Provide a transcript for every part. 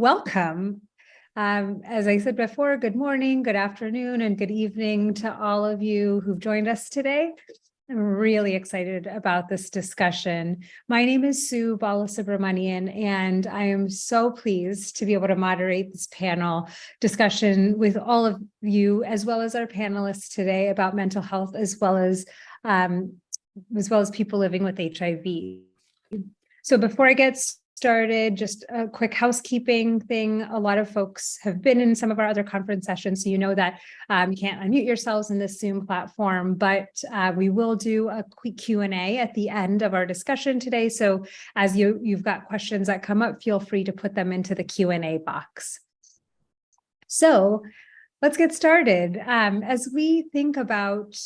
welcome. As I said before, good morning, good afternoon, and good evening to all of you who've joined us today. I'm really excited about this discussion. My name is Sue Balasubramanian, and I am so pleased to be able to moderate this panel discussion with all of you, as well as our panelists today about mental health, as well as people living with HIV. So before I get started, just a quick housekeeping thing. A lot of folks have been in some of our other conference sessions, so you know that you can't unmute yourselves in this Zoom platform, but we will do a quick Q&A at the end of our discussion today. So as you've got questions that come up, feel free to put them into the Q&A box. So let's get started. As we think about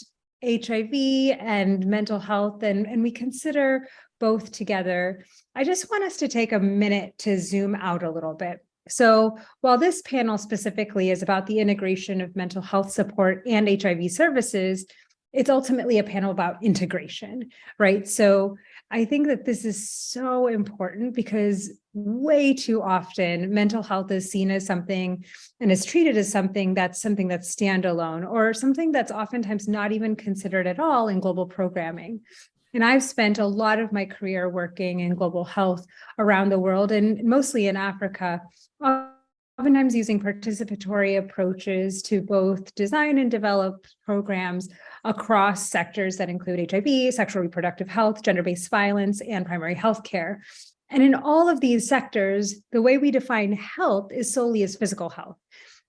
HIV and mental health, and we consider both together, I just want us to take a minute to zoom out a little bit. So while this panel specifically is about the integration of mental health support and HIV services, it's ultimately a panel about integration, right? So I think that this is so important because way too often mental health is seen as something and is treated as something that's standalone, or something that's oftentimes not even considered at all in global programming. And I've spent a lot of my career working in global health around the world, and mostly in Africa, oftentimes using participatory approaches to both design and develop programs across sectors that include HIV, sexual reproductive health, gender-based violence, and primary health care. And in all of these sectors, the way we define health is solely as physical health.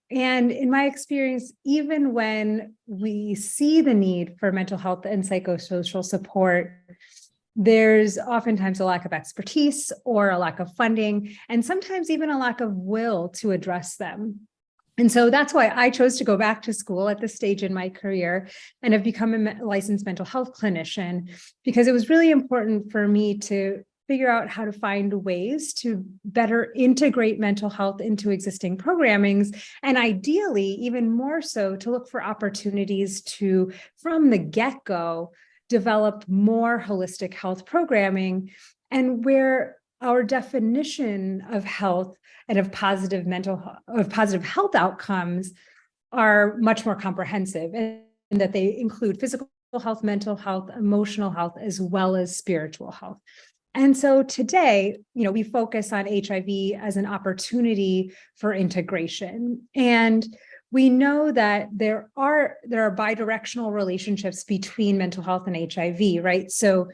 And in my experience, even when we see the need for mental health and psychosocial support, there's oftentimes a lack of expertise or a lack of funding, and sometimes even a lack of will to address them. And so that's why I chose to go back to school at this stage in my career and have become a licensed mental health clinician, because it was really important for me to figure out how to find ways to better integrate mental health into existing programmings, and ideally, even more so, to look for opportunities to, from the get-go, develop more holistic health programming, and where our definition of health and of positive health outcomes are much more comprehensive, and that they include physical health, mental health, emotional health, as well as spiritual health. And so today, we focus on HIV as an opportunity for integration. And we know that there are bidirectional relationships between mental health and HIV, right? So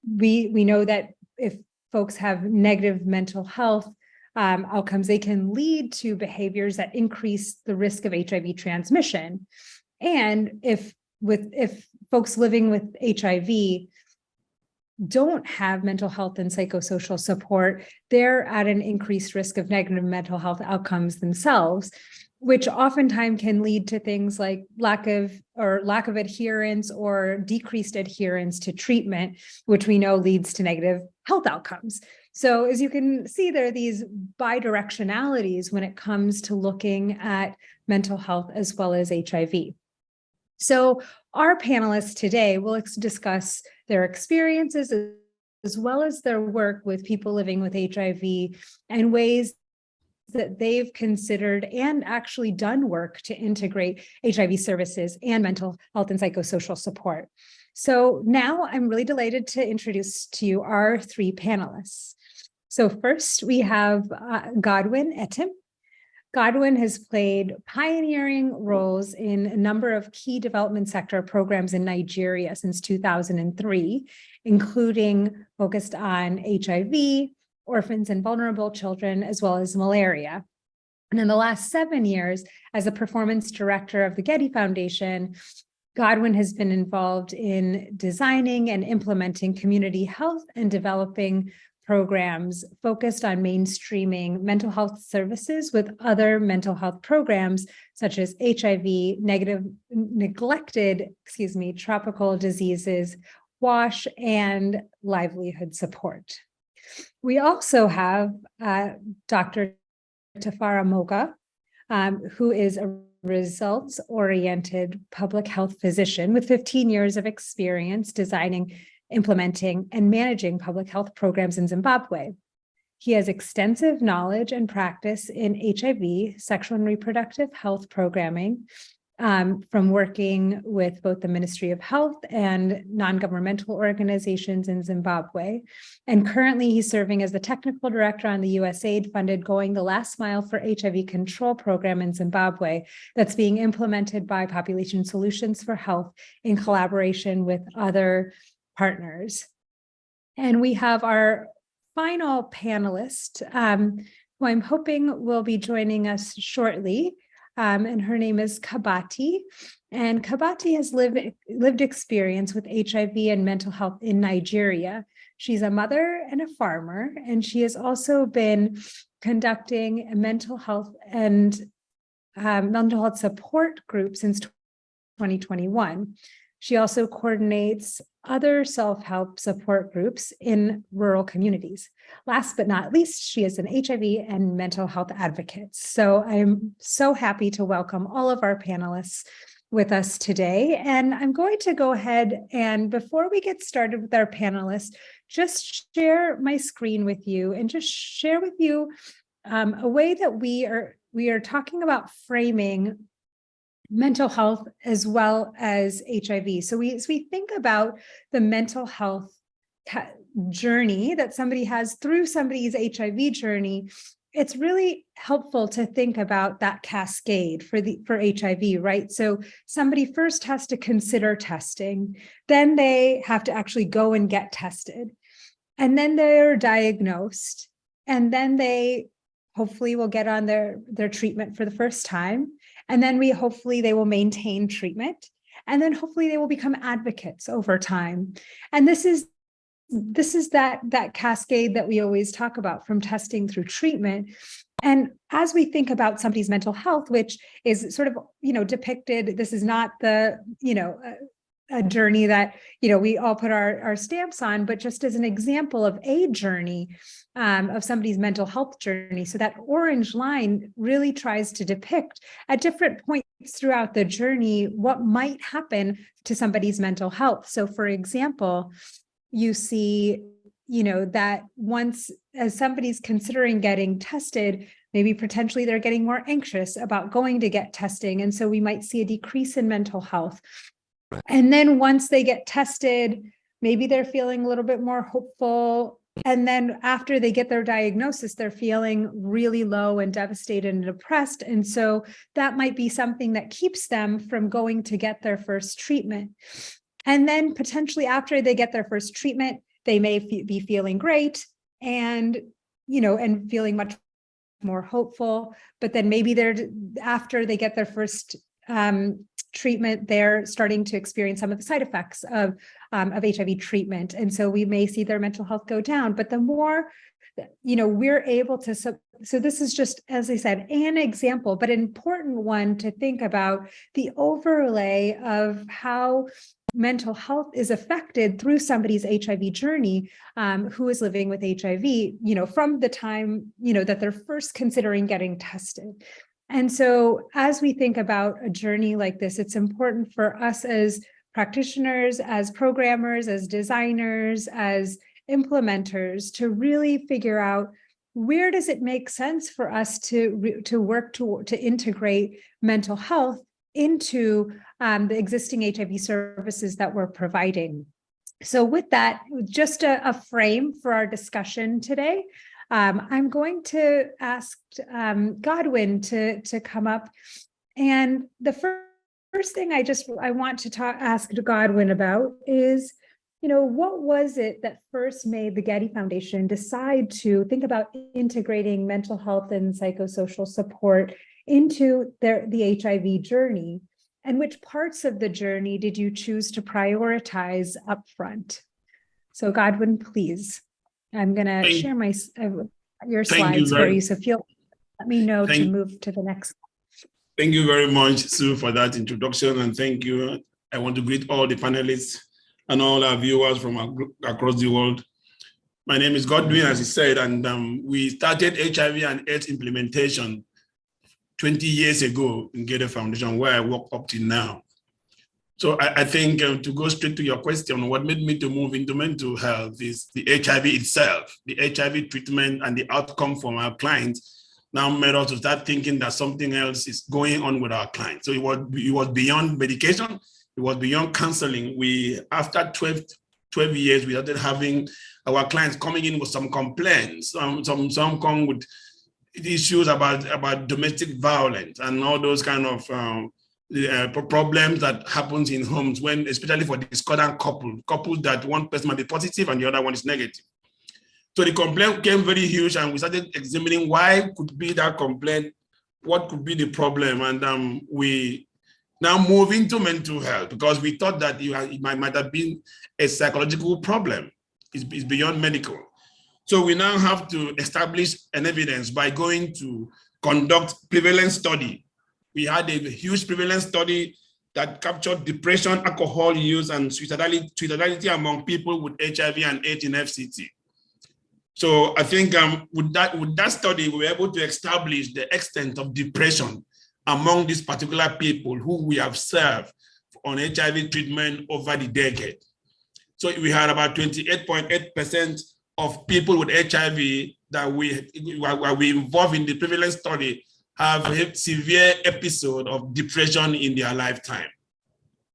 we know that if folks have negative mental health outcomes, they can lead to behaviors that increase the risk of HIV transmission. And if folks living with HIV don't have mental health and psychosocial support, they're at an increased risk of negative mental health outcomes themselves, which oftentimes can lead to things like lack of adherence or decreased adherence to treatment, which we know leads to negative health outcomes. So as you can see, there are these bidirectionalities when it comes to looking at mental health as well as HIV. So our panelists today will discuss their experiences as well as their work with people living with HIV, and ways that they've considered and actually done work to integrate HIV services and mental health and psychosocial support. So now I'm really delighted to introduce to you our three panelists. So first we have Godwin Etim. Godwin has played pioneering roles in a number of key development sector programs in Nigeria since 2003, including focused on HIV, orphans and vulnerable children, as well as malaria. And in the last 7 years, as a performance director of the Getty Foundation, Godwin has been involved in designing and implementing community health and developing programs focused on mainstreaming mental health services with other mental health programs, such as HIV, neglected tropical diseases, WASH, and livelihood support. We also have Dr. Tafara Moga, who is a results-oriented public health physician with 15 years of experience designing, implementing, and managing public health programs in Zimbabwe. He has extensive knowledge and practice in HIV, sexual and reproductive health programming, from working with both the Ministry of Health and non-governmental organizations in Zimbabwe. And currently he's serving as the technical director on the USAID-funded Going the Last Mile for HIV Control program in Zimbabwe that's being implemented by Population Solutions for Health in collaboration with other partners. And we have our final panelist, who I'm hoping will be joining us shortly. And her name is Kabati. And Kabati has lived experience with HIV and mental health in Nigeria. She's a mother and a farmer, and she has also been conducting a mental health and mental health support group since 2021. She also coordinates other self-help support groups in rural communities. Last but not least, she is an HIV and mental health advocate. So I'm so happy to welcome all of our panelists with us today. And I'm going to go ahead and, before we get started with our panelists, just share my screen with you and just share with you a way that we are talking about framing mental health as well as HIV. So as we think about the mental health journey that somebody has through somebody's HIV journey, it's really helpful to think about that cascade for HIV, right? So somebody first has to consider testing, then they have to actually go and get tested, and then they're diagnosed, and then they hopefully will get on their treatment for the first time. And then hopefully they will maintain treatment. And then hopefully they will become advocates over time. And this is that cascade that we always talk about, from testing through treatment. And as we think about somebody's mental health, which is sort of, depicted, this is not the, a journey that, we all put our stamps on, but just as an example of a journey of somebody's mental health journey. So that orange line really tries to depict at different points throughout the journey what might happen to somebody's mental health. So for example, you see, that once, as somebody's considering getting tested, maybe potentially they're getting more anxious about going to get testing. And so we might see a decrease in mental health. And then once they get tested, maybe they're feeling a little bit more hopeful. And then after they get their diagnosis, they're feeling really low and devastated and depressed. And so that might be something that keeps them from going to get their first treatment. And then potentially after they get their first treatment, they may be feeling great and, and feeling much more hopeful. But then maybe after they get their first treatment, they're starting to experience some of the side effects of HIV treatment. And so we may see their mental health go down. But the more, we're able to, so this is just, as I said, an example, but an important one to think about the overlay of how mental health is affected through somebody's HIV journey, who is living with HIV, from the time, that they're first considering getting tested. And so as we think about a journey like this, it's important for us as practitioners, as programmers, as designers, as implementers to really figure out, where does it make sense for us to work to integrate mental health into the existing HIV services that we're providing. So with that, just a frame for our discussion today. I'm going to ask Godwin to come up. And the first thing I want to ask Godwin about is, what was it that first made the Getty Foundation decide to think about integrating mental health and psychosocial support into the HIV journey? And which parts of the journey did you choose to prioritize upfront? So Godwin, please. I'm going to share your slides for you. So let me know to move to the next. Thank you very much, Sue, for that introduction. And thank you. I want to greet all the panelists and all our viewers from across the world. My name is Godwin, as he said, and we started HIV and AIDS implementation 20 years ago in Getty Foundation, where I work up to now. So I think to go straight to your question, what made me to move into mental health is the HIV itself, the HIV treatment and the outcome from our clients now made us to start thinking that something else is going on with our clients. So it was beyond medication, it was beyond counseling. After 12 years, we started having our clients coming in with some complaints. Some come with issues about domestic violence and all those kind of problems that happens in homes, when, especially for discordant couples that one person might be positive and the other one is negative. So the complaint became very huge, and we started examining why could be that complaint, what could be the problem, and we now move into mental health because we thought that it might have been a psychological problem. It's beyond medical. So we now have to establish an evidence by going to conduct prevalence study. We had a huge prevalence study that captured depression, alcohol use, and suicidality among people with HIV and AIDS in FCT. So I think with that study, we were able to establish the extent of depression among these particular people who we have served on HIV treatment over the decade. So we had about 28.8% of people with HIV that we involved in the prevalence study have a severe episode of depression in their lifetime.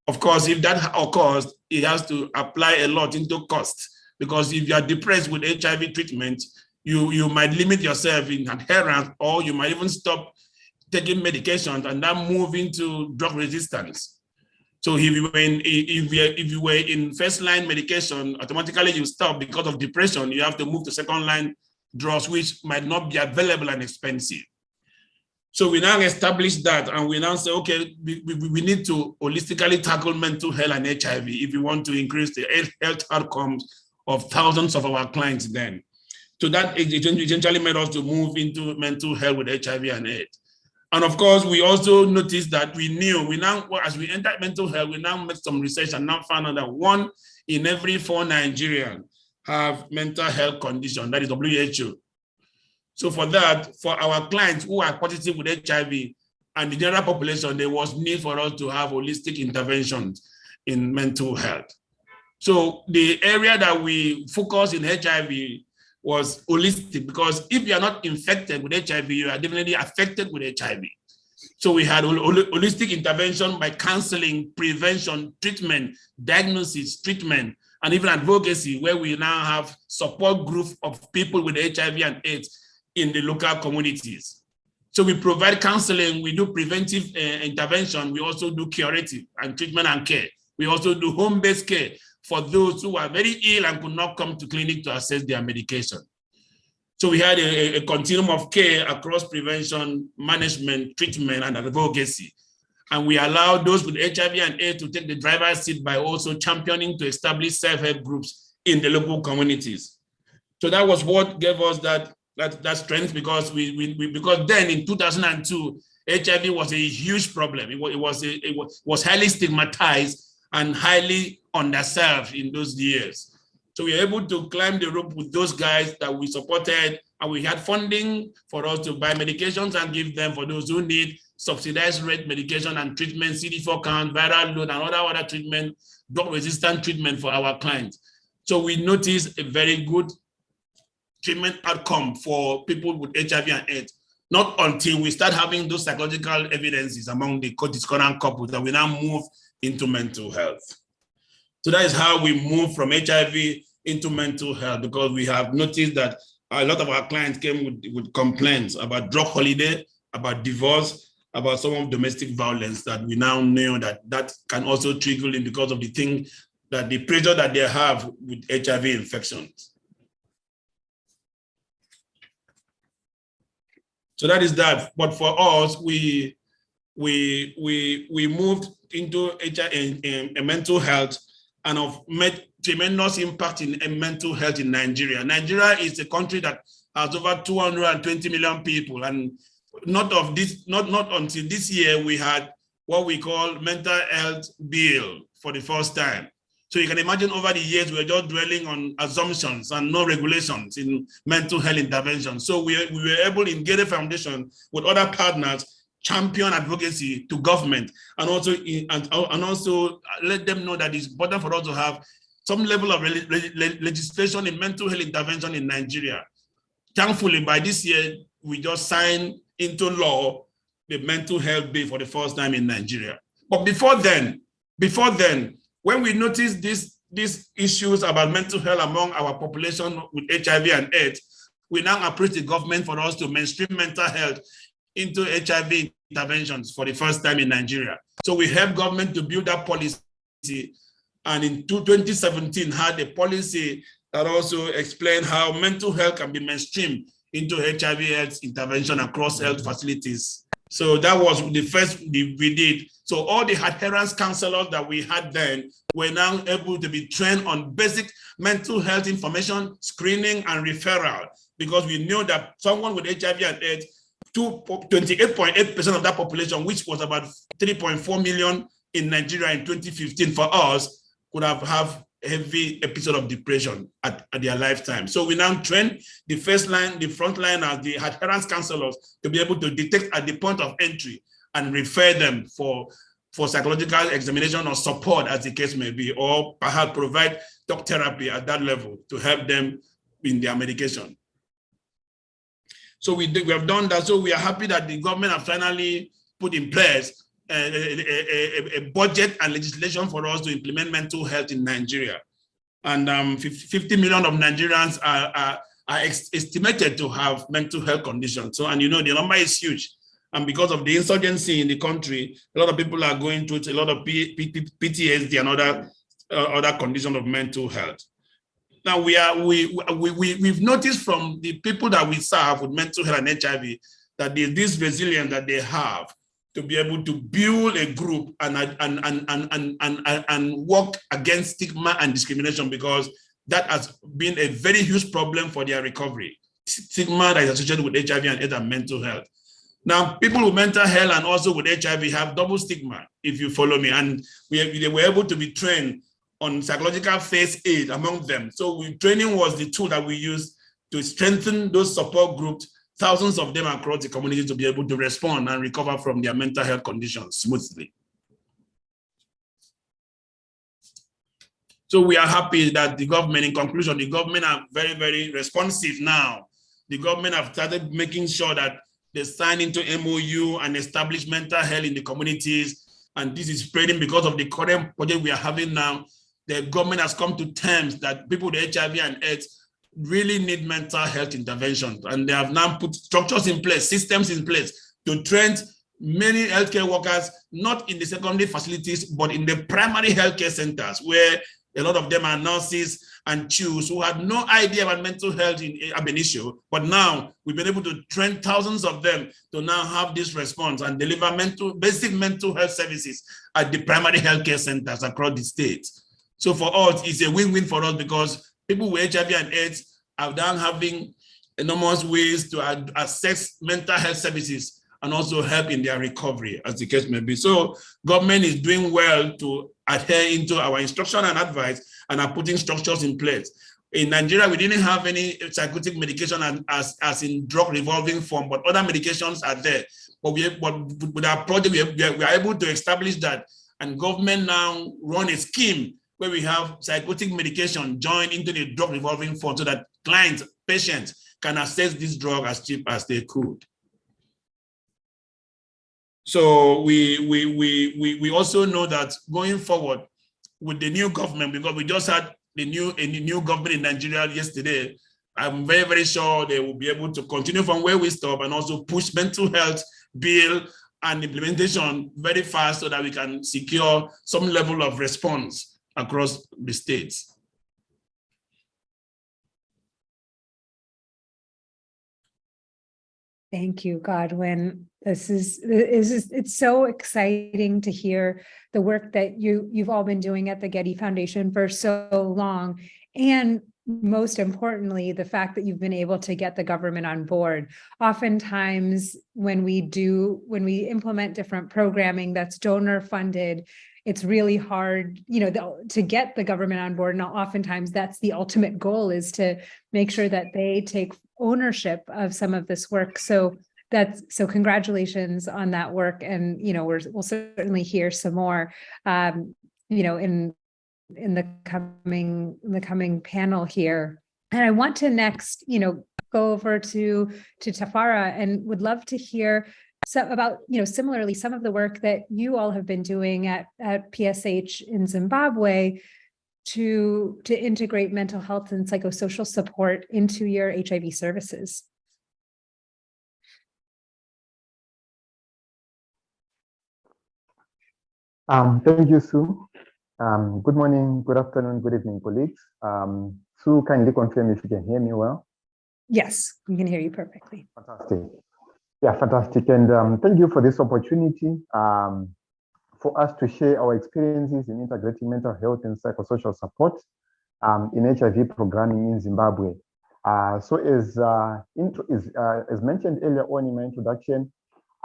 Of course, if that occurs, it has to apply a lot into cost, because if you are depressed with HIV treatment, you might limit yourself in adherence, or you might even stop taking medications and then move into drug resistance. So if you were in first line medication, automatically you stop because of depression. You have to move to second line drugs, which might not be available and expensive. So we now establish that, and we now say, okay, we need to holistically tackle mental health and HIV if we want to increase the health outcomes of thousands of our clients then. So that essentially made us to move into mental health with HIV and AIDS. And of course, we also noticed that as we entered mental health, we now made some research and now found out that 1 in every 4 Nigerians have mental health condition, that is WHO. So for our clients who are positive with HIV and the general population, there was need for us to have holistic interventions in mental health. So the area that we focus in HIV was holistic, because if you are not infected with HIV, you are definitely affected with HIV. So we had holistic intervention by counseling, prevention, treatment, diagnosis, treatment, and even advocacy, where we now have support group of people with HIV and AIDS in the local communities. So we provide counseling, we do preventive intervention, we also do curative and treatment and care. We also do home-based care for those who are very ill and could not come to clinic to access their medication. So we had a continuum of care across prevention, management, treatment, and advocacy. And we allowed those with HIV and AIDS to take the driver's seat by also championing to establish self-help groups in the local communities. So that was what gave us that strength, because because then in 2002, HIV was a huge problem. It was highly stigmatized and highly underserved in those years. So we were able to climb the rope with those guys that we supported, and we had funding for us to buy medications and give them for those who need subsidized rate medication and treatment, CD4 count, viral load, and other treatment, drug-resistant treatment for our clients. So we noticed a very good treatment outcome for people with HIV and AIDS, not until we start having those psychological evidences among the discordant couples that we now move into mental health. So that is how we move from HIV into mental health, because we have noticed that a lot of our clients came with complaints about drug holiday, about divorce, about some of domestic violence, that we now know that can also trigger in because of the pressure that they have with HIV infections. So that is that. But for us, we moved into a mental health and have made tremendous impact in mental health in Nigeria. Nigeria is a country that has over 220 million people, and not until this year we had what we call mental health bill for the first time. So you can imagine over the years, we're just dwelling on assumptions and no regulations in mental health intervention. So we were able in Gede Foundation with other partners champion advocacy to government, and also let them know that it's important for us to have some level of legislation in mental health intervention in Nigeria. Thankfully, by this year, we just signed into law the mental health bill for the first time in Nigeria. But before then, when we noticed these issues about mental health among our population with HIV and AIDS, we now approach the government for us to mainstream mental health into HIV interventions for the first time in Nigeria. So we helped government to build that policy, and in 2017 had a policy that also explained how mental health can be mainstreamed into HIV health intervention across health facilities. So that was the first we did. So all the adherence counselors that we had then were now able to be trained on basic mental health information, screening, and referral, because we knew that someone with HIV and AIDS, 28.8% of that population, which was about 3.4 million in Nigeria in 2015 for us, could have heavy episode of depression at their lifetime. So we now train the first line, the front line, as the adherence counselors to be able to detect at the point of entry and refer them for psychological examination or support, as the case may be, or perhaps provide talk therapy at that level to help them in their medication. So we have done that. So we are happy that the government have finally put in place a budget and legislation for us to implement mental health in Nigeria. And 50 million of Nigerians are estimated to have mental health conditions. So, and you know, the number is huge. And because of the insurgency in the country, a lot of people are going through a lot of PTSD and other conditions of mental health. Now we've noticed from the people that we serve with mental health and HIV that there's this resilience that they have to be able to build a group and work against stigma and discrimination, because that has been a very huge problem for their recovery. Stigma that is associated with HIV and AIDS and mental health. Now, people with mental health and also with HIV have double stigma, if you follow me, and they were able to be trained on psychological first aid among them. So training was the tool that we used to strengthen those support groups, thousands of them across the community, to be able to respond and recover from their mental health conditions smoothly. So we are happy that the government, in conclusion, the government are very, very responsive now. The government have started making sure that they sign into MOU and establish mental health in the communities. And this is spreading because of the current project we are having now. The government has come to terms that people with HIV and AIDS really need mental health intervention. And they have now put structures in place, systems in place to train many healthcare workers, not in the secondary facilities, but in the primary healthcare centers, where a lot of them are nurses and CHUs who had no idea about mental health in ab initio, but now we've been able to train thousands of them to now have this response and deliver basic mental health services at the primary healthcare centers across the state. So for us, it's a win-win for us, because people with HIV and AIDS are now having enormous ways to access mental health services and also help in their recovery, as the case may be. So government is doing well to adhere into our instruction and advice and are putting structures in place. In Nigeria, we didn't have any psychotic medication as in drug revolving fund, but other medications are there. But with our project, we are able to establish that, and government now run a scheme where we have psychotic medication joined into the drug revolving fund so that clients, patients can access this drug as cheap as they could. So we also know that going forward with the new government, because we just had a new government in Nigeria yesterday, I'm very, very sure they will be able to continue from where we stop and also push mental health bill and implementation very fast so that we can secure some level of response across the states. Thank you, Godwin. It's so exciting to hear the work that you've all been doing at the Getty Foundation for so long. And most importantly, the fact that you've been able to get the government on board. Oftentimes when we implement different programming that's donor funded, it's really hard, to get the government on board. And oftentimes that's the ultimate goal, is to make sure that they take ownership of some of this work. So so congratulations on that work. And, we'll certainly hear some more, in the coming panel here. And I want to next, go over to Tafara, and would love to hear about, similarly, some of the work that you all have been doing at PSH in Zimbabwe to integrate mental health and psychosocial support into your HIV services. Thank you, Sue. Good morning, good afternoon, good evening, colleagues. Sue, kindly confirm if you can hear me well. Yes, we can hear you perfectly. Fantastic. Yeah, fantastic. And thank you for this opportunity for us to share our experiences in integrating mental health and psychosocial support in HIV programming in Zimbabwe. So as mentioned earlier on in my introduction,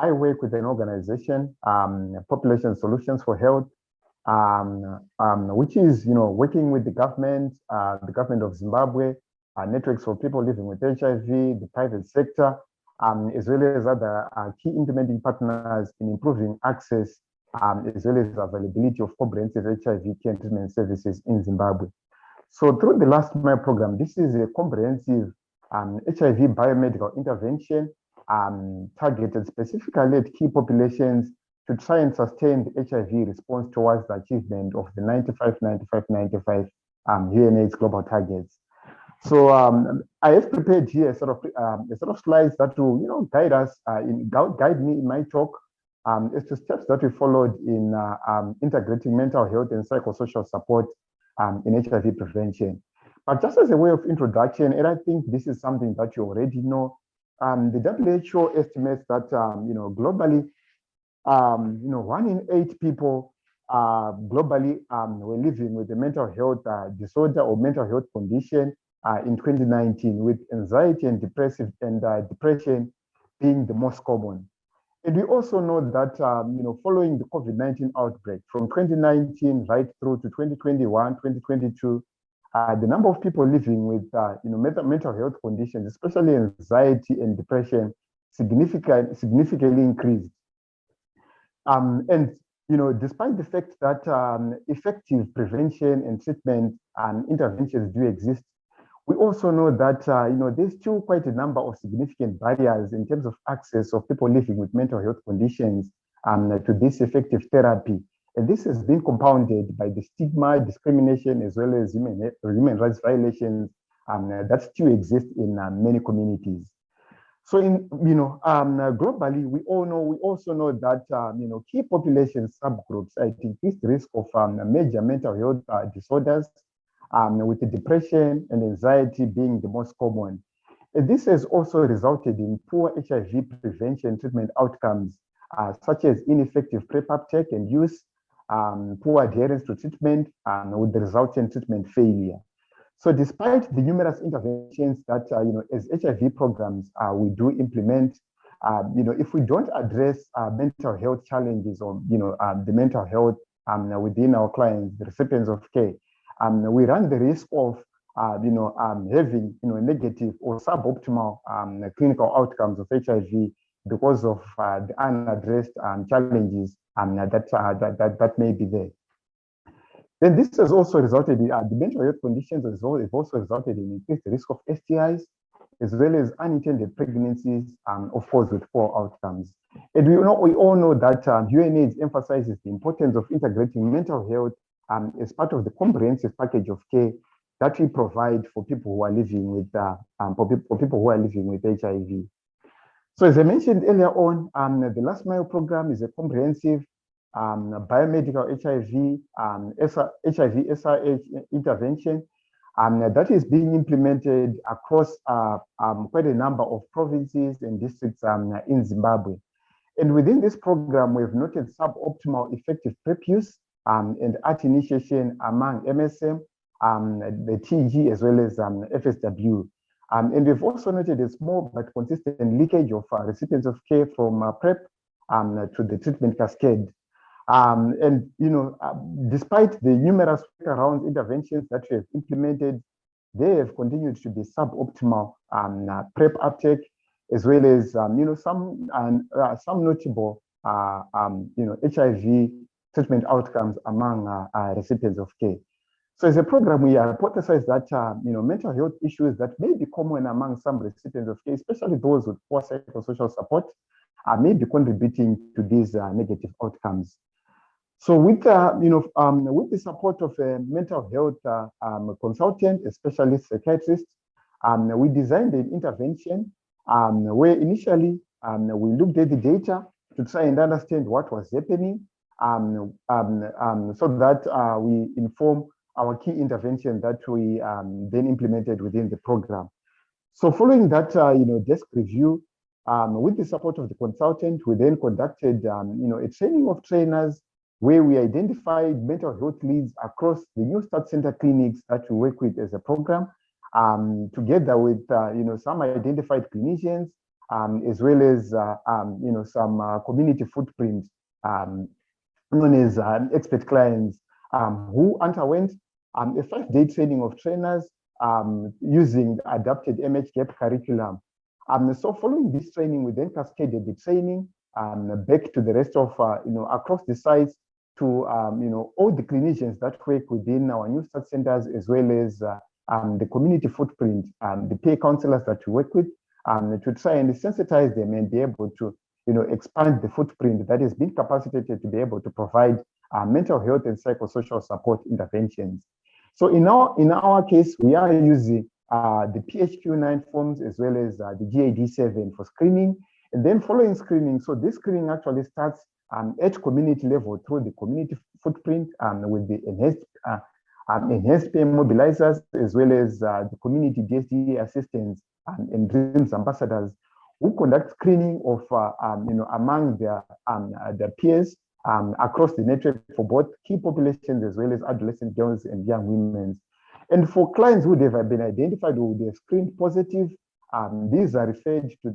I work with an organization, Population Solutions for Health, which is, working with the government of Zimbabwe, networks for people living with HIV, the private sector, as well as other key implementing partners in improving access, as well as availability of comprehensive HIV care and treatment services in Zimbabwe. So through the Last Mile program, this is a comprehensive HIV biomedical intervention targeted specifically at key populations to try and sustain the HIV response towards the achievement of the 95 UNAIDS global targets. So I have prepared here a sort of slides that will, guide us, guide me in my talk as to steps that we followed in integrating mental health and psychosocial support in HIV prevention. But just as a way of introduction, and I think this is something that you already know, the WHO estimates that globally, 1 in 8 people globally were living with a mental health disorder or mental health condition in 2019, with anxiety and depression being the most common. And we also know that following the COVID-19 outbreak from 2019 right through to 2021, 2022, the number of people living with mental health conditions, especially anxiety and depression, significantly increased. And despite the fact that effective prevention and treatment and interventions do exist, we also know that there's still quite a number of significant barriers in terms of access of people living with mental health conditions to this effective therapy. And this has been compounded by the stigma, discrimination, as well as human rights violations that still exist in many communities. So globally, we also know that key population subgroups are at increased risk of major mental health disorders, with the depression and anxiety being the most common. And this has also resulted in poor HIV prevention treatment outcomes, such as ineffective PrEP uptake and use, poor adherence to treatment, with the resultant treatment failure. So despite the numerous interventions that, as HIV programs we do implement, if we don't address mental health challenges or, the mental health within our clients, the recipients of care, we run the risk of, having, negative or suboptimal clinical outcomes of HIV because of the unaddressed challenges that may be there. Then this has also resulted in the mental health conditions have also resulted in increased risk of STIs, as well as unintended pregnancies, of course, with poor outcomes. And we all know that UNAIDS emphasizes the importance of integrating mental health as part of the comprehensive package of care that we provide for people who are living with HIV. So as I mentioned earlier on, the Last Mile program is a comprehensive biomedical HIV SRH intervention that is being implemented across quite a number of provinces and districts in Zimbabwe. And within this program, we've noted suboptimal effective PrEP use and ART initiation among MSM, the TG, as well as FSW. And we've also noted a small but consistent leakage of recipients of care from PrEP to the treatment cascade. And despite the numerous workaround interventions that we have implemented, they have continued to be suboptimal PrEP uptake, as well as some notable HIV treatment outcomes among recipients of care. So as a program, we hypothesize that mental health issues that may be common among some recipients of care, especially those with poor psychosocial support, may be contributing to these negative outcomes. So with the support of a mental health consultant, especially psychiatrist, we designed an intervention where initially we looked at the data to try and understand what was happening, so that we inform our key intervention that we then implemented within the program. So following that, desk review, with the support of the consultant, we then conducted, a training of trainers where we identified mental health leads across the New Start Center clinics that we work with as a program, together with, some identified clinicians, as well as, some community footprint, known as expert clients, who underwent a 5-day training of trainers using adapted MHGAP curriculum. So following this training, we then cascaded the training back to the rest of, across the sites to, all the clinicians that work within our New Start centers, as well as the community footprint, the peer counselors that we work with, to try and sensitize them and be able to, expand the footprint that has been capacitated to be able to provide mental health and psychosocial support interventions. So in our case, we are using the PHQ-9 forms as well as the GAD-7 for screening. And then following screening, so this screening actually starts at community level through the community footprint with the enhanced peer mobilizers, as well as the community DSD assistants and DREAMS ambassadors, who conduct screening of among their peers across the network for both key populations as well as adolescent girls and young women. And for clients who have been identified who they have screened positive, these are referred to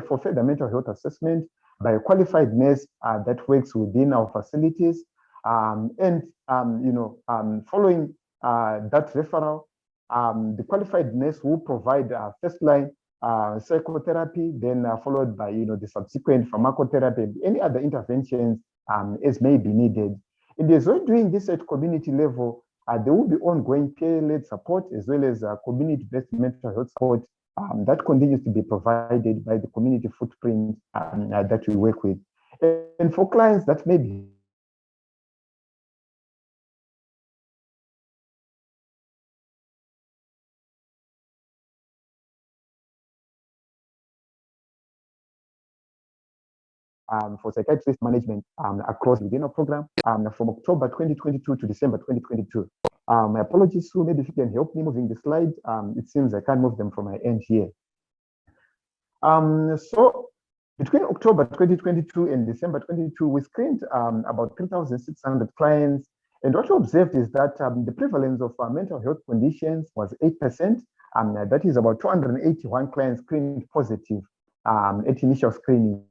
for further mental health assessment by a qualified nurse that works within our facilities. Following that referral, the qualified nurse will provide first-line psychotherapy, then followed by the subsequent pharmacotherapy and any other interventions as may be needed. And as we're doing this at community level, there will be ongoing peer-led support as well as community-based mental health support that continues to be provided by the community footprint that we work with. And for clients that may be for psychiatrist management across within our program from October 2022 to December 2022. My apologies, Sue, maybe if you can help me moving the slide. It seems I can't move them from my end here. So between October 2022 and December 2022, we screened about 3,600 clients. And what we observed is that the prevalence of mental health conditions was 8%. That is about 281 clients screened positive at initial screening.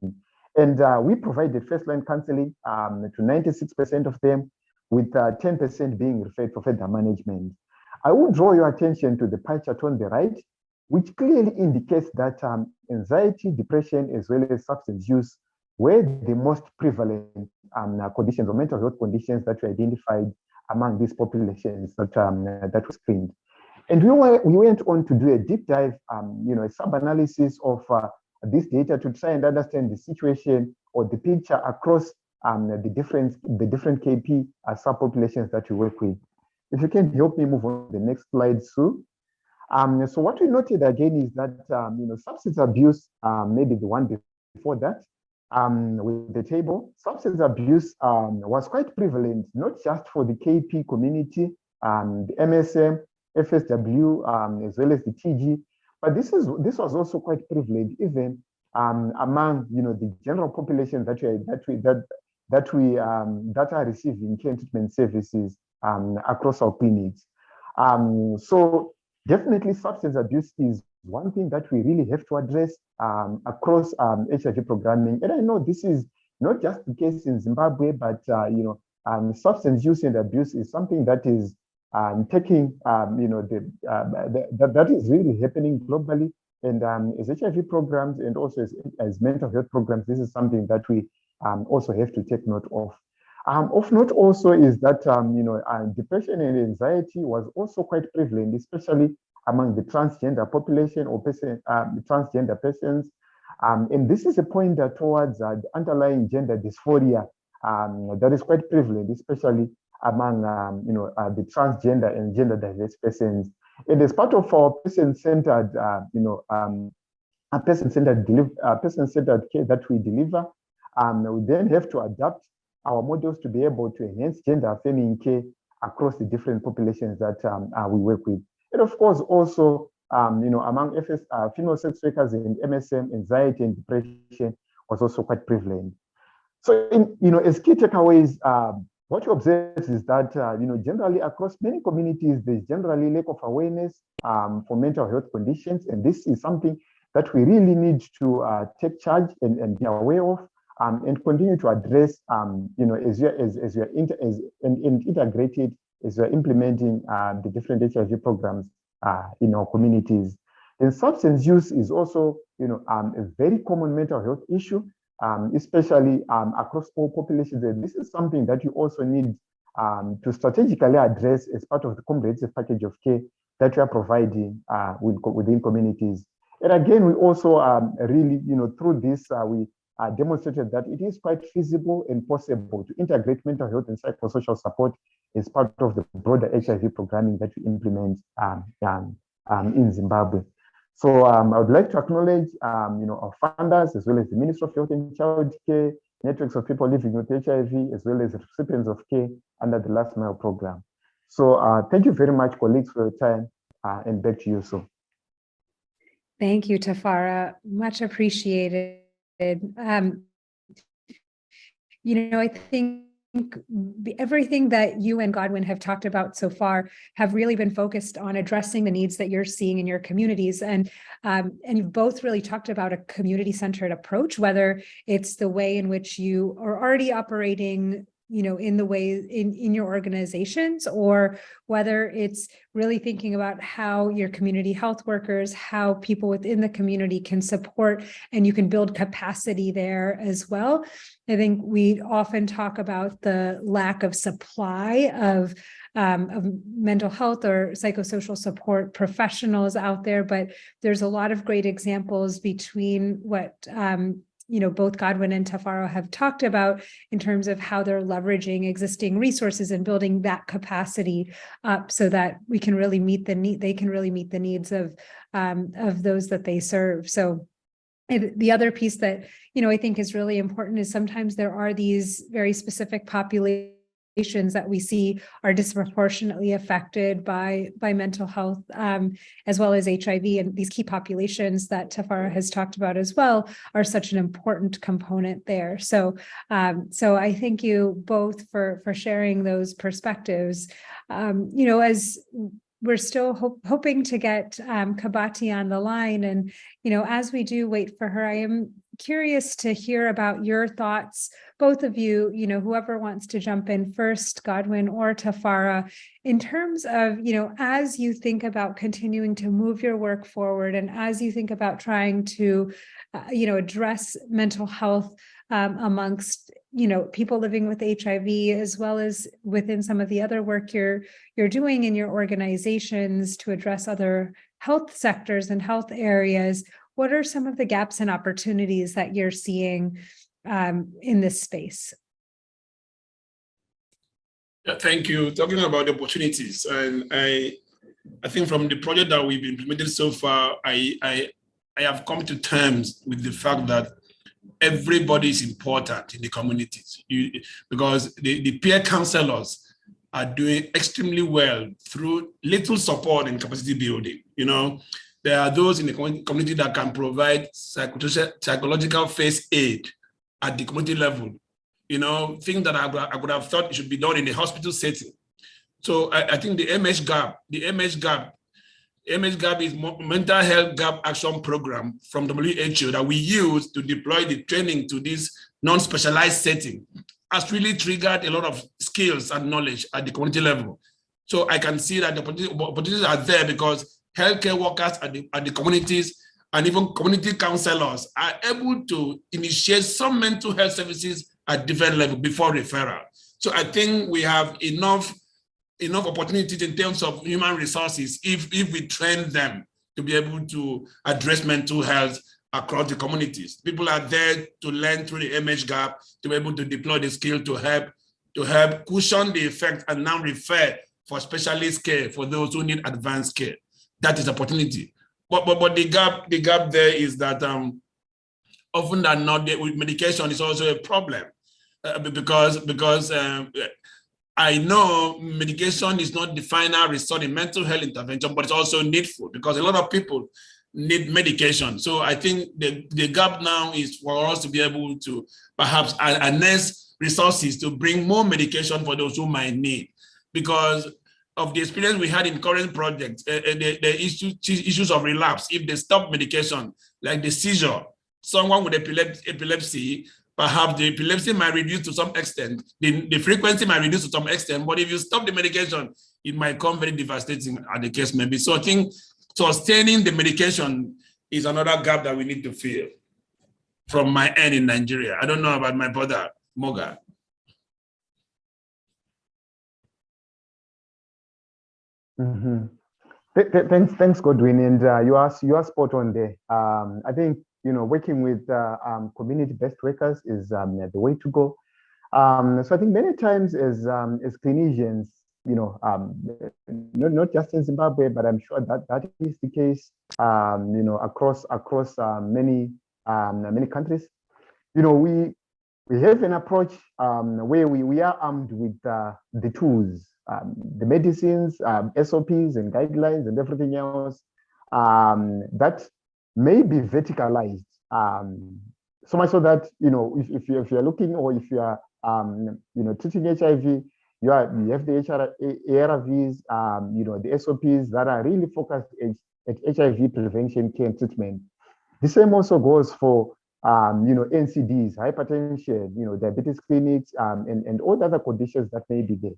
And we provided first-line counseling to 96% of them, with 10% being referred for further management. I will draw your attention to the pie chart on the right, which clearly indicates that anxiety, depression, as well as substance use were the most prevalent conditions or mental health conditions that were identified among these populations that were screened. And we went on to do a deep dive, a sub-analysis of this data to try and understand the situation or the picture across the different KP subpopulations that we work with. If you can help me move on to the next slide, Sue. So what we noted again is that substance abuse, maybe the one before that, with the table, substance abuse was quite prevalent, not just for the KP community, the MSM, FSW, as well as the TG, but this was also quite prevalent even among the general population that are receiving care and treatment services across our clinics. So definitely substance abuse is one thing that we really have to address across HIV programming. And I know this is not just the case in Zimbabwe, but substance use and abuse is something that is that is really happening globally, And as HIV programs and also as mental health programs, this is something that we also have to take note of. Of note also is that depression and anxiety was also quite prevalent, especially among the transgender population or transgender persons. And this is a pointer towards the underlying gender dysphoria that is quite prevalent, especially among the transgender and gender diverse persons. And as part of our person-centered, person-centered care that we deliver, we then have to adapt our models to be able to enhance gender affirming care across the different populations that we work with. And of course, also, among female sex workers in MSM, anxiety and depression was also quite prevalent. So, as key takeaways, what you observe is that, generally across many communities, there's generally lack of awareness for mental health conditions. And this is something that we really need to take charge and be aware of and continue to address, as you're integrated, as we're implementing the different HIV programs in our communities. And substance use is also, a very common mental health issue. Especially across all populations. And this is something that you also need to strategically address as part of the comprehensive package of care that we are providing within communities. And again, we also really, through this, we demonstrated that it is quite feasible and possible to integrate mental health and psychosocial support as part of the broader HIV programming that we implement in Zimbabwe. So I would like to acknowledge, our funders, as well as the Ministry of Health and Child Care, networks of people living with HIV, as well as recipients of care under the Last Mile program. So thank you very much, colleagues, for your time, and back to you, so. Thank you, Tafara. Much appreciated. I think everything that you and Godwin have talked about so far have really been focused on addressing the needs that you're seeing in your communities. And you've both really talked about a community-centered approach, whether it's the way in which you are already operating in the way in your organizations, or whether it's really thinking about how your community health workers, how people within the community can support, and you can build capacity there as well. I think we often talk about the lack of supply of mental health or psychosocial support professionals out there, but there's a lot of great examples between what both Godwin and Tafara have talked about in terms of how they're leveraging existing resources and building that capacity up so that we can really meet the need. They can really meet the needs of those that they serve. So the other piece that, I think is really important is sometimes there are these very specific populations that we see are disproportionately affected by mental health, as well as HIV. And these key populations that Tafara has talked about as well are such an important component there. So I thank you both for sharing those perspectives. As we're still hoping to get Kabati on the line. And, as we do wait for her, I am curious to hear about your thoughts, both of you, whoever wants to jump in first, Godwin or Tafara, in terms of, as you think about continuing to move your work forward and as you think about trying to, address mental health amongst, people living with HIV, as well as within some of the other work you're doing in your organizations to address other health sectors and health areas. What are some of the gaps and opportunities that you're seeing in this space? Yeah, thank you. Talking about the opportunities, and I think from the project that we've implemented so far, I have come to terms with the fact that everybody is important in the communities, because the peer counselors are doing extremely well through little support and capacity building. There are those in the community that can provide psychological first aid at the community level. Things that I would have thought should be done in the hospital setting. So I think the MH gap is mental health gap action program from WHO that we use to deploy the training to this non-specialized setting has really triggered a lot of skills and knowledge at the community level. So I can see that the opportunities are there because healthcare workers at the communities and even community counselors are able to initiate some mental health services at different levels before referral. So I think we have enough opportunities in terms of human resources if we train them to be able to address mental health across the communities. People are there to learn through the image gap, to be able to deploy the skill to help cushion the effect and now refer for specialist care for those who need advanced care. That is opportunity. But the gap there is that often than not, with medication is also a problem because I know medication is not the final resort in mental health intervention, but it's also needful because a lot of people need medication. So I think the gap now is for us to be able to perhaps harness resources to bring more medication for those who might need, because of the experience we had in current projects, the issues of relapse. If they stop medication, like the seizure, someone with epilepsy, perhaps the epilepsy might reduce to some extent, the frequency might reduce to some extent, but if you stop the medication, it might come very devastating, as the case may be. So I think sustaining the medication is another gap that we need to fill from my end in Nigeria. I don't know about my brother, Moga. Thanks, Godwin, and you are spot on there. I think working with community-based workers is the way to go. So I think many times as clinicians, not just in Zimbabwe, but I'm sure that is the case, across many countries. We have an approach where we are armed with the tools, the medicines, SOPs and guidelines and everything else that may be verticalized. So much so that, if you're looking, or if you are, treating HIV, you have the ARVs, the SOPs that are really focused at HIV prevention, care, and treatment. The same also goes for, NCDs, hypertension, diabetes clinics, and all the other conditions that may be there.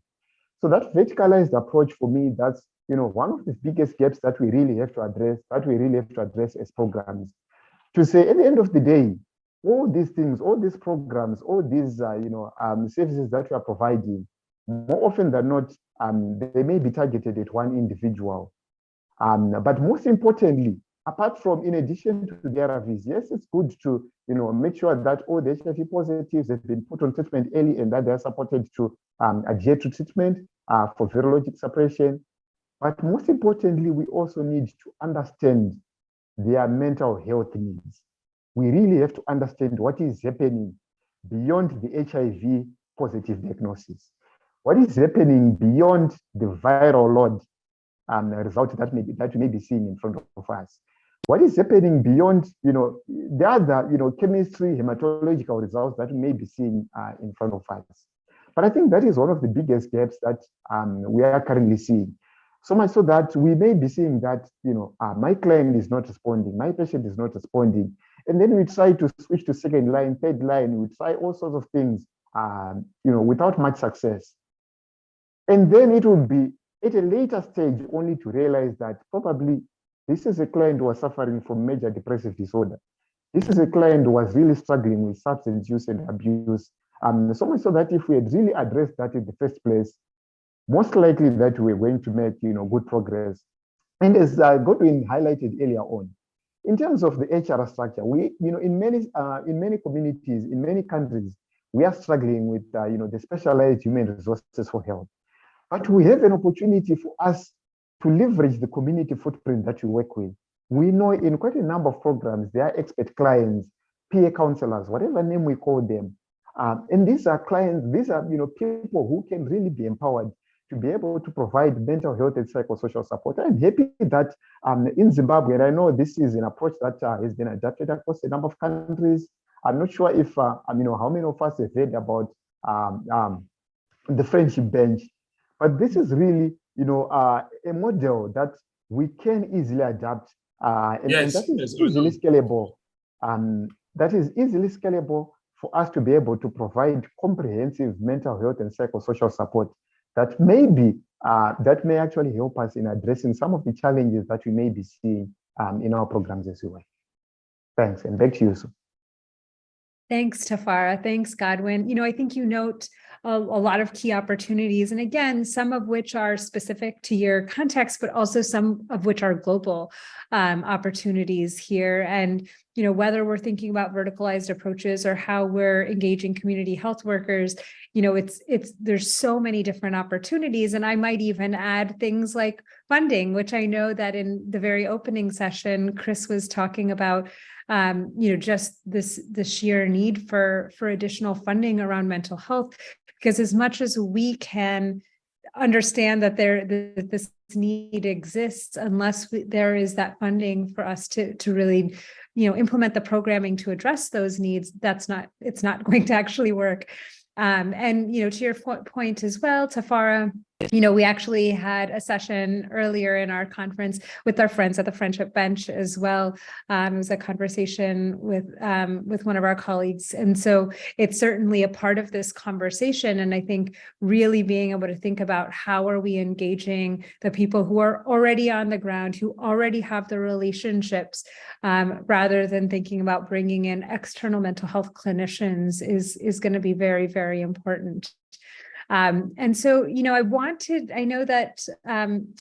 So that verticalized approach, for me, that's, one of the biggest gaps that we really have to address, as programs. To say, at the end of the day, all these things, all these programs, all these, services that we are providing, more often than not, they may be targeted at one individual. But most importantly, apart from, in addition to the ARVs, yes, it's good to, make sure that all the HIV positives have been put on treatment early and that they're supported to adhere to treatment for virologic suppression. But most importantly, we also need to understand their mental health needs. We really have to understand what is happening beyond the HIV positive diagnosis. What is happening beyond the viral load result that we may be seeing in front of us? What is happening beyond, the other, chemistry, hematological results that we may be seeing in front of us? But I think that is one of the biggest gaps that we are currently seeing. So much so that we may be seeing that, my client is not responding, my patient is not responding. And then we try to switch to second line, third line, we try all sorts of things, without much success. And then it will be at a later stage only to realize that probably this is a client who was suffering from major depressive disorder. This is a client who was really struggling with substance use and abuse. So much so that if we had really addressed that in the first place, most likely that we're going to make, good progress. And as Godwin highlighted earlier on, in terms of the HR structure, we, in many communities, in many countries, we are struggling with, the specialized human resources for health. But we have an opportunity for us to leverage the community footprint that we work with. We know in quite a number of programs, there are expert clients, peer counselors, whatever name we call them. And these are clients, these are, people who can really be empowered to be able to provide mental health and psychosocial support. I'm happy that in Zimbabwe, and I know this is an approach that has been adapted across a number of countries. I'm not sure if, how many of us have heard about the friendship bench, but this is really, a model that we can easily adapt, and that is easily scalable. That is easily scalable for us to be able to provide comprehensive mental health and psychosocial support that may actually help us in addressing some of the challenges that we may be seeing in our programs as well. Thanks, and back to you, Sue. Thanks, Tafara. Thanks, Godwin. I think you note a lot of key opportunities, and again, some of which are specific to your context, but also some of which are global opportunities here. And whether we're thinking about verticalized approaches or how we're engaging community health workers, there's so many different opportunities. And I might even add things like funding, which I know that in the very opening session, Chris was talking about. Just the sheer need for additional funding around mental health, because as much as we can understand that this need exists, unless there is that funding for us to really, implement the programming to address those needs, it's not going to actually work. And to your point as well, Tafara, we actually had a session earlier in our conference with our friends at the Friendship Bench as well. It was a conversation with one of our colleagues. And so it's certainly a part of this conversation. And I think really being able to think about how are we engaging the people who are already on the ground, who already have the relationships, rather than thinking about bringing in external mental health clinicians is going to be very, very important. And so, I know that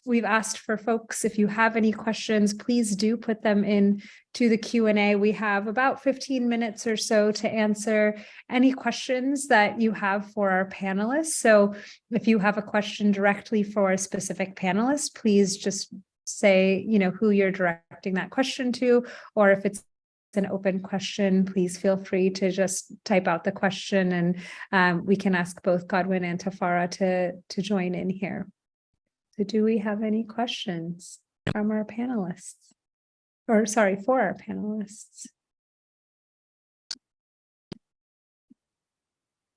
we've asked for folks, if you have any questions, please do put them in to the Q&A. We have about 15 minutes or so to answer any questions that you have for our panelists. So if you have a question directly for a specific panelist, please just say, who you're directing that question to, or if it's an open question, please feel free to just type out the question, and we can ask both Godwin and Tafara to join in here. So do we have any questions from our panelists? Or sorry, for our panelists?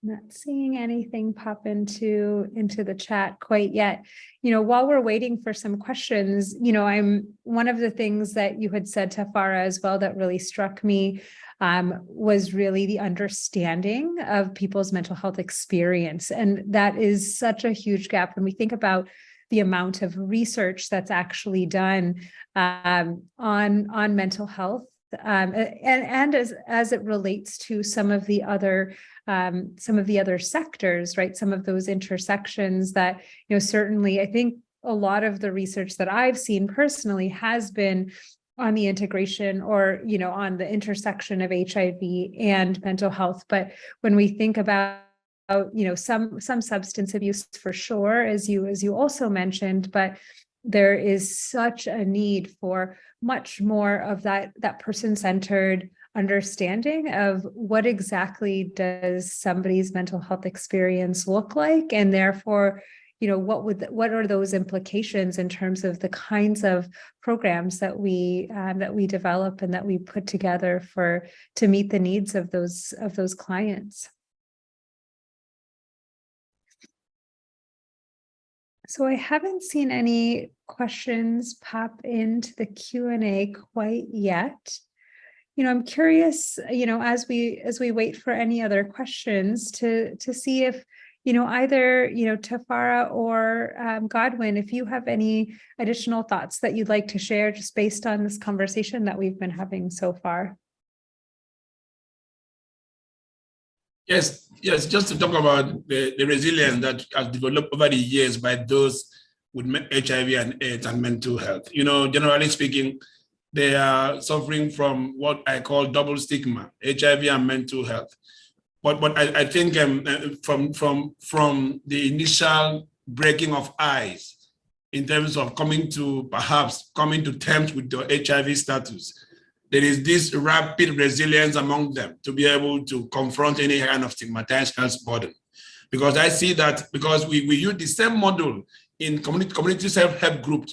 Not seeing anything pop into the chat quite yet. While we're waiting for some questions, I'm one of the things that you had said, Tafara, as well, that really struck me was really the understanding of people's mental health experience. And that is such a huge gap when we think about the amount of research that's actually done on mental health. And as it relates to some of the other sectors, right? Some of those intersections that, certainly I think a lot of the research that I've seen personally has been on the integration or, on the intersection of HIV and mental health. But when we think about some substance abuse, for sure, as you also mentioned, but there is such a need for much more of that person-centered understanding of what exactly does somebody's mental health experience look like, and therefore, what are those implications in terms of the kinds of programs that we develop and that we put together to meet the needs of those clients. So I haven't seen any questions pop into the Q&A quite yet. I'm curious, as we wait for any other questions to see if, either, Tafara or Godwin, if you have any additional thoughts that you'd like to share just based on this conversation that we've been having so far. Yes, just to talk about the resilience that has developed over the years by those with HIV and AIDS and mental health. Generally speaking, they are suffering from what I call double stigma, HIV and mental health. But I think from the initial breaking of ice in terms of coming to terms with your HIV status, there is this rapid resilience among them to be able to confront any kind of stigmatized health burden. Because I see that because we use the same model in community self-help group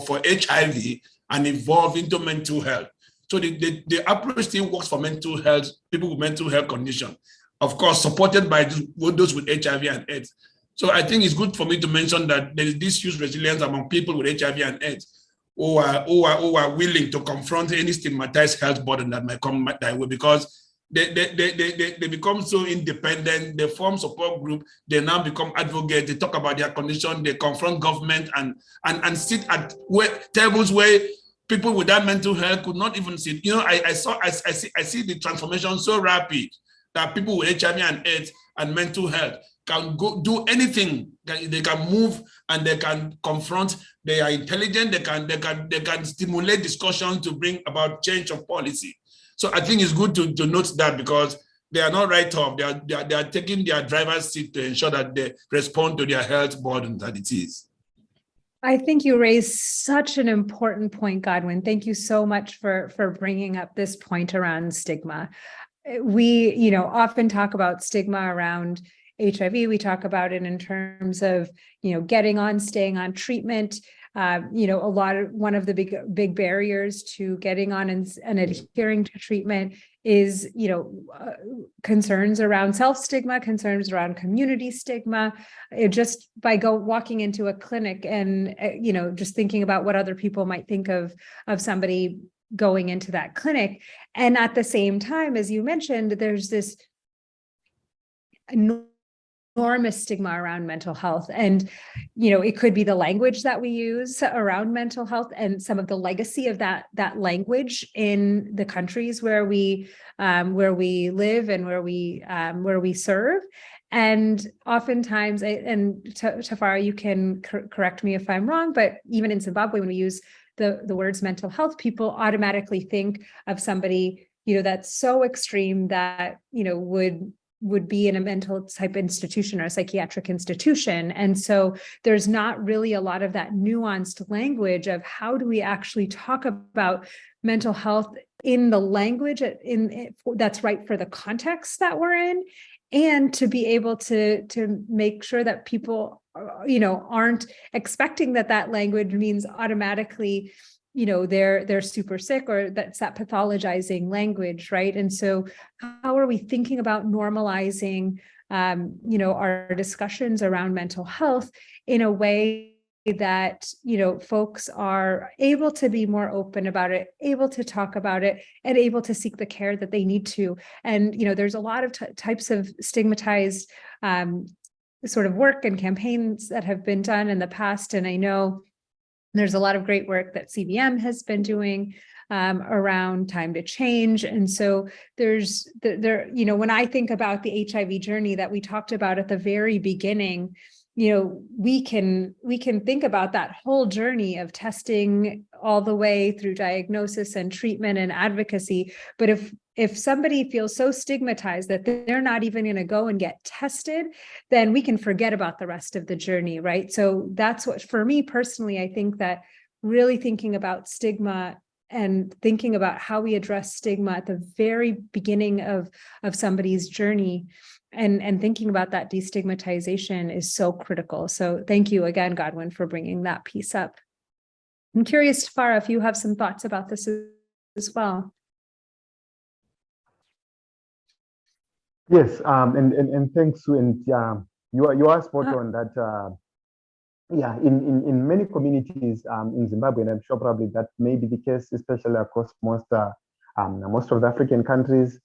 for HIV and evolve into mental health. So the approach still works for mental health, people with mental health condition, of course, supported by those with HIV and AIDS. So I think it's good for me to mention that there is this huge resilience among people with HIV and AIDS who are willing to confront any stigmatized health burden that might come that way, because they become so independent, they form support group, they now become advocates, they talk about their condition, they confront government and sit at tables where people without mental health could not even see. You know, I see the transformation so rapid that people with HIV and AIDS and mental health can go do anything. They can move and they can confront. They are intelligent. They can stimulate discussion to bring about change of policy. So I think it's good to note that, because they are not right off. They are taking their driver's seat to ensure that they respond to their health burden that it is. I think you raised such an important point, Godwin. Thank you so much for bringing up this point around stigma. We, often talk about stigma around HIV. We talk about it in terms of, getting on, staying on treatment. One of the big barriers to getting on and adhering to treatment is, concerns around self-stigma, concerns around community stigma. Just by walking into a clinic and, just thinking about what other people might think of somebody going into that clinic. And at the same time, as you mentioned, there's this enormous stigma around mental health. And, it could be the language that we use around mental health and some of the legacy of that language in the countries where we live and where we serve. And oftentimes, and Tafara, you can correct me if I'm wrong, but even in Zimbabwe, when we use the words mental health, people automatically think of somebody, that's so extreme that, would be in a mental type institution or a psychiatric institution. And so there's not really a lot of that nuanced language of how do we actually talk about mental health in the language that's right for the context that we're in, and to be able to make sure that people, aren't expecting that language means automatically, they're super sick, or that's that pathologizing language, right? And so how are we thinking about normalizing, our discussions around mental health in a way that, folks are able to be more open about it, able to talk about it, and able to seek the care that they need to. And, there's a lot of types of stigmatized sort of work and campaigns that have been done in the past. And I know there's a lot of great work that CBM has been doing around time to change. And so when I think about the HIV journey that we talked about at the very beginning, we can think about that whole journey of testing all the way through diagnosis and treatment and advocacy. But if somebody feels so stigmatized that they're not even going to go and get tested, then we can forget about the rest of the journey, right? So that's what, for me personally, I think that really thinking about stigma and thinking about how we address stigma at the very beginning of somebody's journey and thinking about that destigmatization is so critical. So thank you again, Godwin, for bringing that piece up. I'm curious, Tafara, if you have some thoughts about this as well. Yes, and thanks, Sue. And you are spot on that. In many communities in Zimbabwe, and I'm sure probably that may be the case, especially across most of the African countries,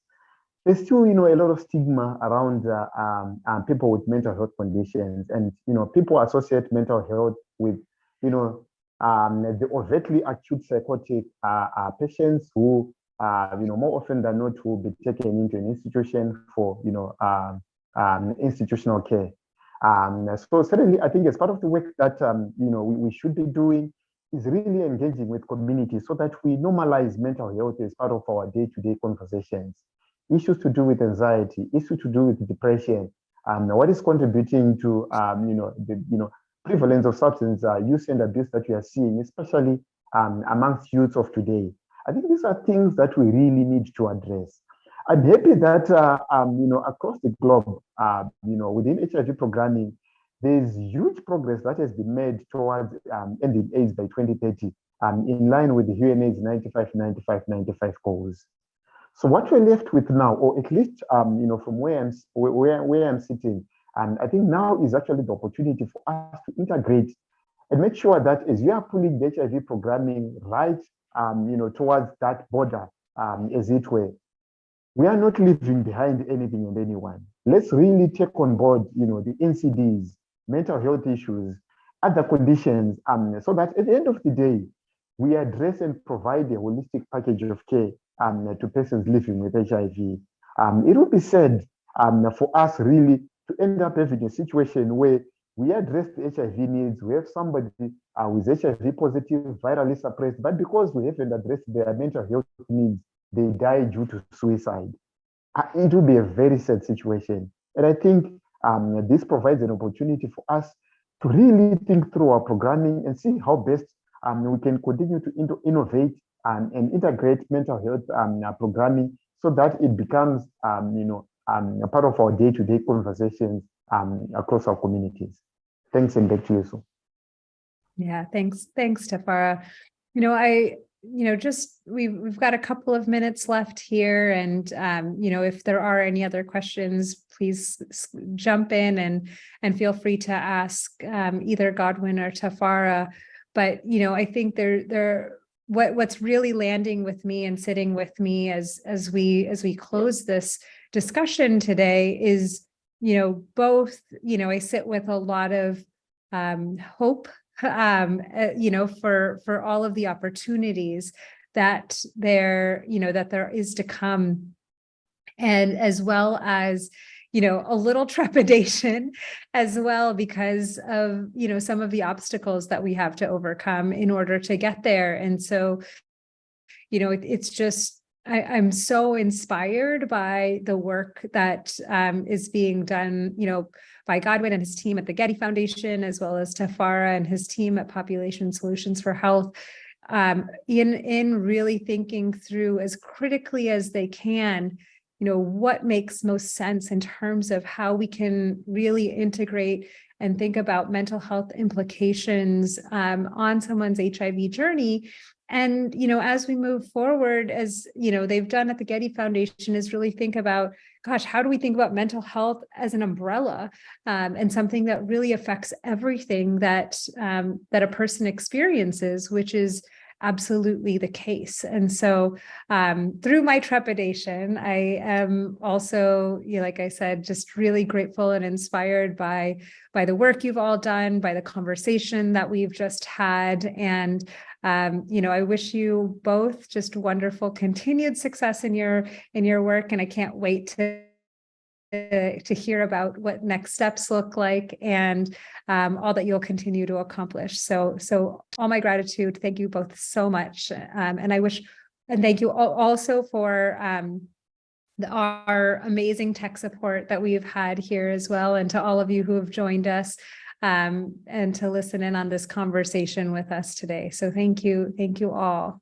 there's still, a lot of stigma around people with mental health conditions, and people associate mental health with, the overtly acute psychotic patients who, more often than not, will be taken into an institution for, institutional care. So certainly, I think as part of the work that we should be doing is really engaging with communities so that we normalize mental health as part of our day-to-day conversations. Issues to do with anxiety, issues to do with depression, what is contributing to the prevalence of substance use and abuse that we are seeing, especially amongst youths of today. I think these are things that we really need to address. I'm happy that across the globe, within HIV programming, there's huge progress that has been made towards ending AIDS by 2030, in line with the UNAIDS 95-95-95 goals. So what we're left with now, or at least from where I'm sitting, and I think now is actually the opportunity for us to integrate and make sure that as we are pulling the HIV programming right, towards that border, as it were, we are not leaving behind anything and anyone. Let's really take on board, the NCDs, mental health issues, other conditions, so that at the end of the day, we address and provide a holistic package of care to persons living with HIV. It would be sad for us really to end up having a situation where we address the HIV needs. We have somebody who is HIV positive, virally suppressed, but because we haven't addressed their mental health needs, they die due to suicide. It will be a very sad situation. And I think this provides an opportunity for us to really think through our programming and see how best we can continue to innovate and integrate mental health programming so that it becomes a part of our day-to-day conversations across our communities. Thanks, and back to you, Sue. Yeah, thanks, Tafara. We've got a couple of minutes left here, and if there are any other questions, please jump in and feel free to ask either Godwin or Tafara. But I think what's really landing with me and sitting with me as we close this discussion today is both I sit with a lot of hope for all of the opportunities that there is to come, and as well as a little trepidation as well because of some of the obstacles that we have to overcome in order to get there. And so it's just I'm so inspired by the work that is being done by Godwin and his team at the Getty Foundation, as well as Tafara and his team at Population Solutions for Health, in really thinking through as critically as they can, what makes most sense in terms of how we can really integrate and think about mental health implications on someone's HIV journey. And, as we move forward, as, they've done at the Getty Foundation, is really think about, gosh, how do we think about mental health as an umbrella and something that really affects everything that a person experiences, which is absolutely the case. And so through my trepidation, I am also, like I said, just really grateful and inspired by the work you've all done, by the conversation that we've just had. And I wish you both just wonderful continued success in your work, and I can't wait to hear about what next steps look like and all that you'll continue to accomplish. So all my gratitude. Thank you both so much. And thank you also for our amazing tech support that we've had here as well, and to all of you who have joined us and to listen in on this conversation with us today. So thank you all.